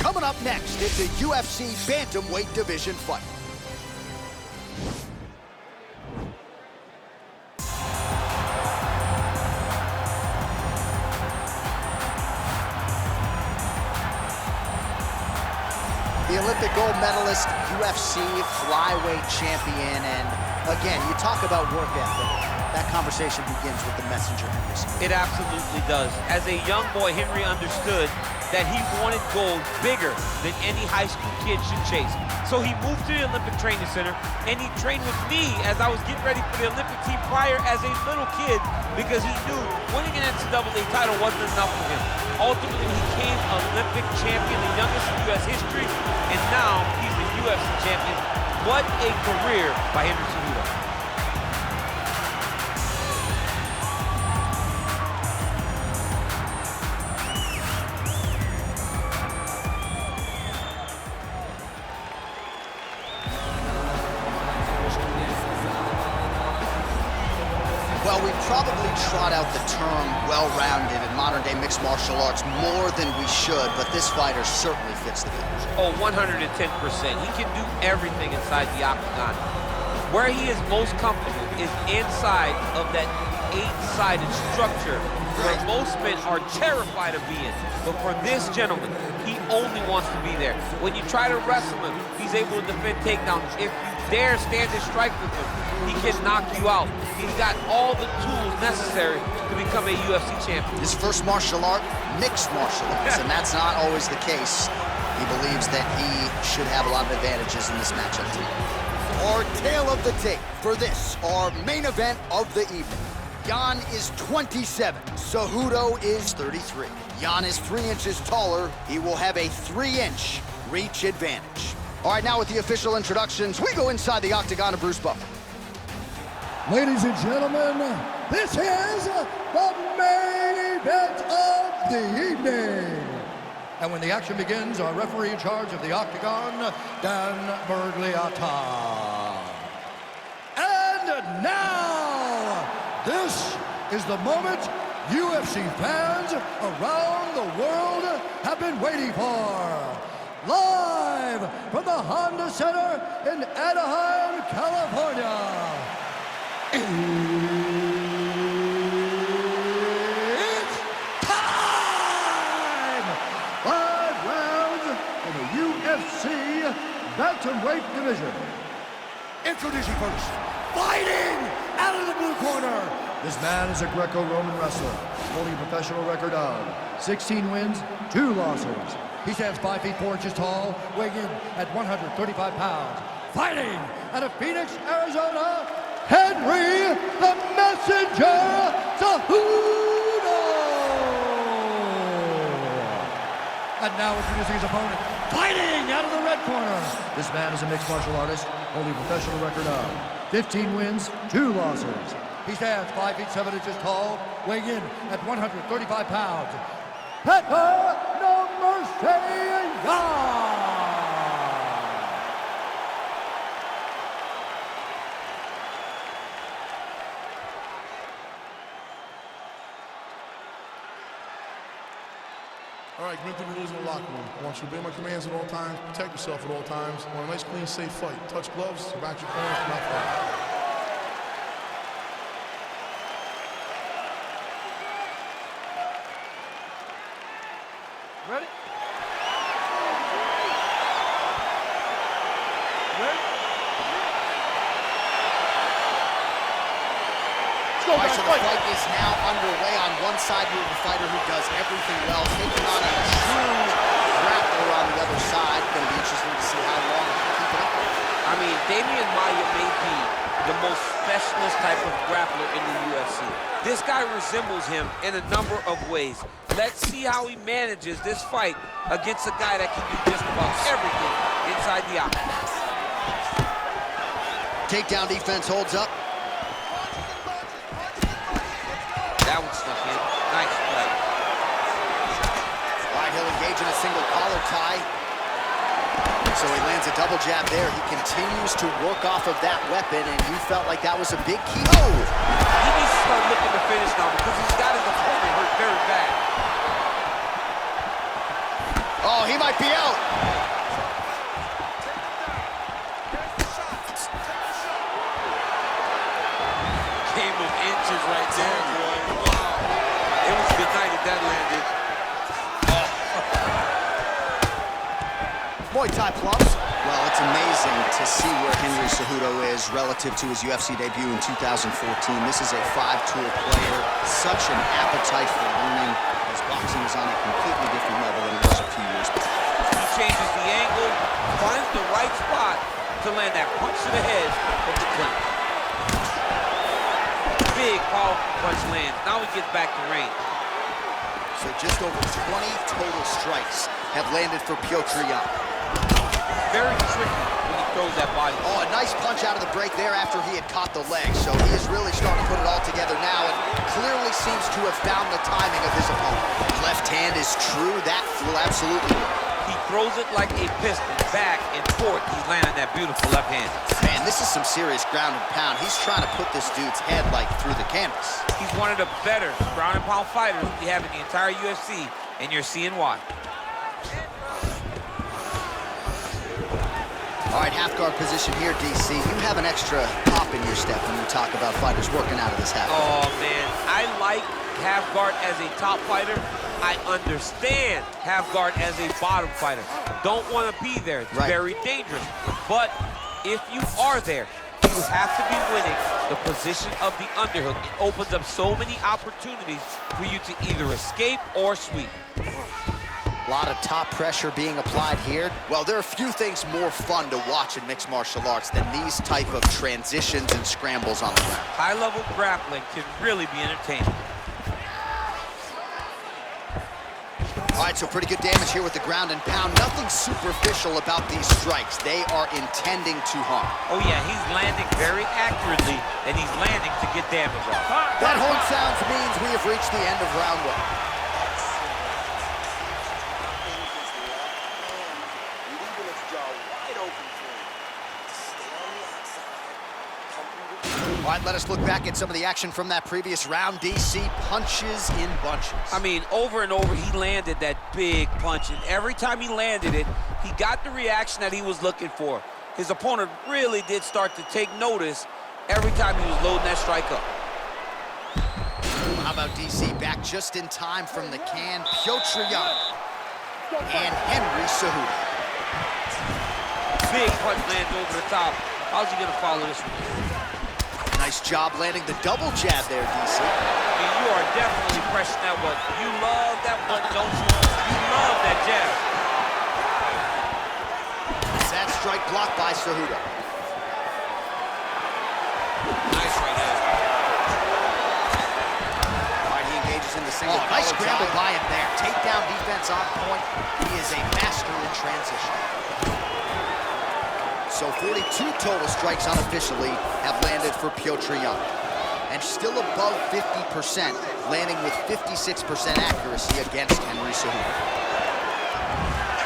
Coming up next, it's a UFC bantamweight division fight. The Olympic gold medalist, UFC flyweight champion, and again, you talk about work ethic. That conversation begins with the messenger, Henry. It absolutely does. As a young boy, Henry understood that he wanted gold bigger than any high school kid should chase. So he moved to the Olympic Training Center, and he trained with me as I was getting ready for the Olympic team prior as a little kid, because he knew winning an NCAA title wasn't enough for him. Ultimately, he became Olympic champion, the youngest in U.S. history, and now he's the UFC champion. What a career by Henry Cejudo. Well, we probably trot out the term well-rounded in modern-day mixed martial arts more than we should, but this fighter certainly fits the bill. Oh, 110%. He can do everything inside the octagon. Where he is most comfortable is inside of that 8-sided structure where most men are terrified of being. But for this gentleman, he only wants to be there. When you try to wrestle him, he's able to defend takedowns. If you dare stand and strike with him, he can knock you out. He's got all the tools necessary to become a UFC champion. His first martial art, mixed martial arts, and that's not always the case. He believes that he should have a lot of advantages in this matchup too. Our tale of the tape for this, our main event of the evening. Jan is 27, Cejudo is 33. Jan is 3 inches taller. He will have a 3-inch reach advantage. All right, now with the official introductions, we go inside the octagon of Bruce Buffer. Ladies and gentlemen, this is the main event of the evening. And when the action begins, our referee in charge of the octagon, Dan Bergliata. And now, this is the moment UFC fans around the world have been waiting for. Live from the Honda Center in Anaheim, California. It's time! 5 rounds in the UFC bantamweight division. Introducing first, fighting out of the blue corner. This man is a Greco-Roman wrestler, holding a professional record of 16 wins, 2 losses. He stands 5 feet 4 inches tall, weighing in at 135 pounds. Fighting out of Phoenix, Arizona, Henry the Messenger Cejudo! And now introducing his opponent, fighting out of the red corner. This man is a mixed martial artist, holding a professional record of 15 wins, 2 losses. He stands 5 feet 7 inches tall, weighing in at 135 pounds. Petter no Mercy. All right, commit to the rules in the locker room. I want you to obey my commands at all times, protect yourself at all times. I want a nice, clean, safe fight. Touch gloves, back your corners, not fight. Ready? All right, so the fight is now underway. On one side, we have a fighter who does everything well, taking on a true grappler on the other side. Going to be interesting to see how long he can keep it up. I mean, Damian Maia may be the most specialist type of grappler in the UFC. This guy resembles him in a number of ways. Let's see how he manages this fight against a guy that can do just about everything inside the octagon. Takedown defense holds up. That one stuck in. Nice play. All right, he'll engage in a single collar tie. So he lands a double jab there. He continues to work off of that weapon, and you felt like that was a big key. Oh! He needs to start looking to finish now because he's got his opponent hurt very bad. Oh, he might be out. Game of inches right there, boy. Wow. It was a good night if that landed. Muay Thai plums. Well, it's amazing to see where Henry Cejudo is relative to his UFC debut in 2014. This is a 5-tool player. Such an appetite for learning. His boxing is on a completely different level than it was a few years back. He changes the angle, finds the right spot to land that punch to the head of the clinch. Big, powerful punch lands. Now he gets back to range. So just over 20 total strikes have landed for Piotr Jan. Very tricky when he throws that body. Oh, a nice punch out of the break there after he had caught the leg. So he is really starting to put it all together now and clearly seems to have found the timing of his opponent. Left hand is true. That will absolutely work. He throws it like a piston, back and forth. He's landing that beautiful left hand. Man, this is some serious ground and pound. He's trying to put this dude's head like through the canvas. He's one of the better ground and pound fighters we have in the entire UFC, and you're seeing why. All right, half guard position here, DC. You have an extra pop in your step when you talk about fighters working out of this half guard. Oh, man, I like half guard as a top fighter. I understand half guard as a bottom fighter. Don't want to be there. It's very dangerous. But if you are there, you have to be winning the position of the underhook. It opens up so many opportunities for you to either escape or sweep. A lot of top pressure being applied here. Well, there are few things more fun to watch in mixed martial arts than these type of transitions and scrambles on the ground. High-level grappling can really be entertaining. All right, so pretty good damage here with the ground and pound. Nothing superficial about these strikes. They are intending to harm. Oh, yeah, he's landing very accurately, and he's landing to get damage off. That horn sounds means we have reached the end of round one. All right, let us look back at some of the action from that previous round. DC, punches in bunches. I mean, over and over, he landed that big punch, and every time he landed it, he got the reaction that he was looking for. His opponent really did start to take notice every time he was loading that strike up. How about DC back just in time from the can? Piotr Jan and Henry Cejudo. Big punch lands over the top. How's he gonna follow this one? Nice job landing the double jab there, DC. I mean, you are definitely pressing that one. You love that one, don't you? You love that jab. That strike blocked by Cejudo. Nice right hand. All right, he engages in the single. Nice scramble by him there. Takedown defense on point. He is a master in transition. So 42 total strikes unofficially have landed for Piotr Jan. And still above 50%, landing with 56% accuracy against Henry Cejudo.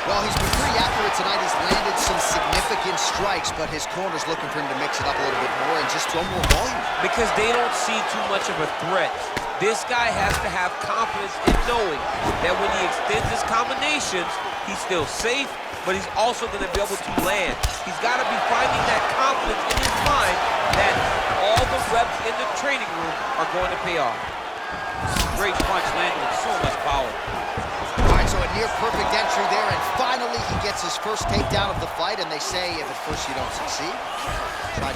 Well, he's been pretty accurate tonight. He's landed some significant strikes, but his corner's looking for him to mix it up a little bit more and just throw more volume. Because they don't see too much of a threat. This guy has to have confidence in knowing that when he extends his combinations, he's still safe, but he's also going to be able to land. He's got to be finding that confidence in his mind that all the reps in the training room are going to pay off. Great punch landed with so much power. All right, so a near-perfect entry there, and finally he gets his first takedown of the fight, and they say if at first you don't succeed,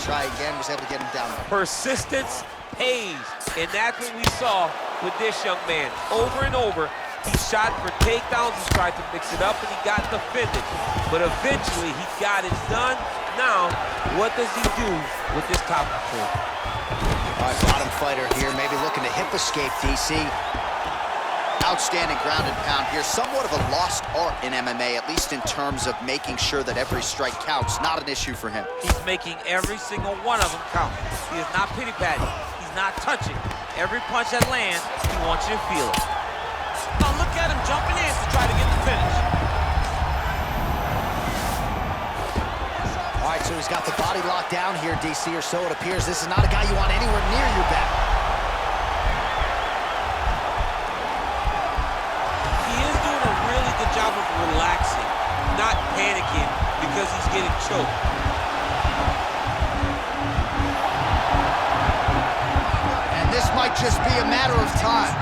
try again, was able to get him down there. Persistence pays, and that's what we saw with this young man. Over and over, he shot for takedowns, he tried to mix it up, and he got defended. But eventually, he got it done. Now, what does he do with this top control? All right, bottom fighter here, maybe looking to hip escape, DC. Outstanding ground and pound here. Somewhat of a lost art in MMA, at least in terms of making sure that every strike counts. Not an issue for him. He's making every single one of them count. He is not pity-patting. He's not touching. Every punch that lands, he wants you to feel it. Now look at him jumping in to try to get the finish. All right, so he's got the body locked down here, DC, or so it appears. This is not a guy you want anywhere near your back. He is doing a really good job of relaxing because he's getting choked. And this might just be a matter of time.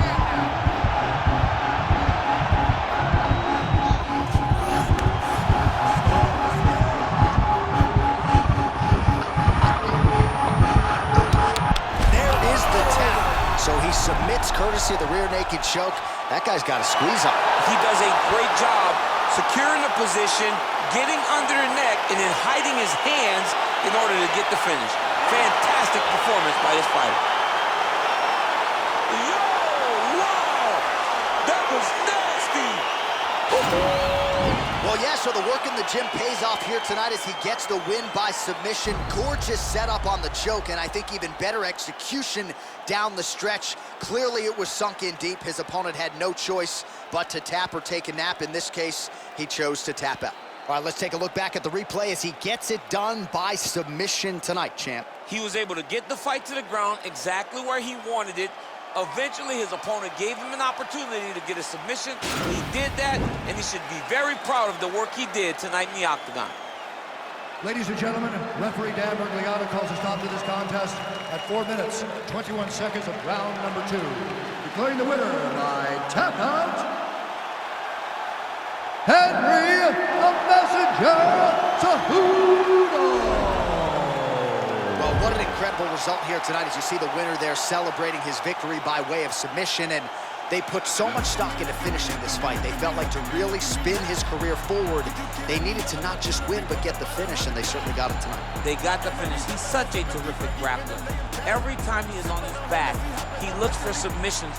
There is the tap. So he submits courtesy of the rear naked choke. That guy's got a squeeze on. He does a great job securing the position, getting under the neck, and then hiding his hands in order to get the finish. Fantastic performance by this fighter. Yo, wow! That was nasty! Well, yeah, so the work in the gym pays off here tonight as he gets the win by submission. Gorgeous setup on the choke, and I think even better execution down the stretch. Clearly, it was sunk in deep. His opponent had no choice but to tap or take a nap. In this case, he chose to tap out. All right, let's take a look back at the replay as he gets it done by submission tonight, champ. He was able to get the fight to the ground exactly where he wanted it. Eventually, his opponent gave him an opportunity to get a submission. He did that, and he should be very proud of the work he did tonight in the octagon. Ladies and gentlemen, referee Dan Bergliano calls a stop to this contest at 4 minutes, 21 seconds of round number 2. Declaring the winner by tap out, Henry the Messenger Cejudo. Well, what an incredible result here tonight as you see the winner there celebrating his victory by way of submission, and they put so much stock into finishing this fight. They felt like to really spin his career forward, they needed to not just win, but get the finish, and they certainly got it tonight. They got the finish. He's such a terrific grappler. Every time he is on his back, he looks for submissions.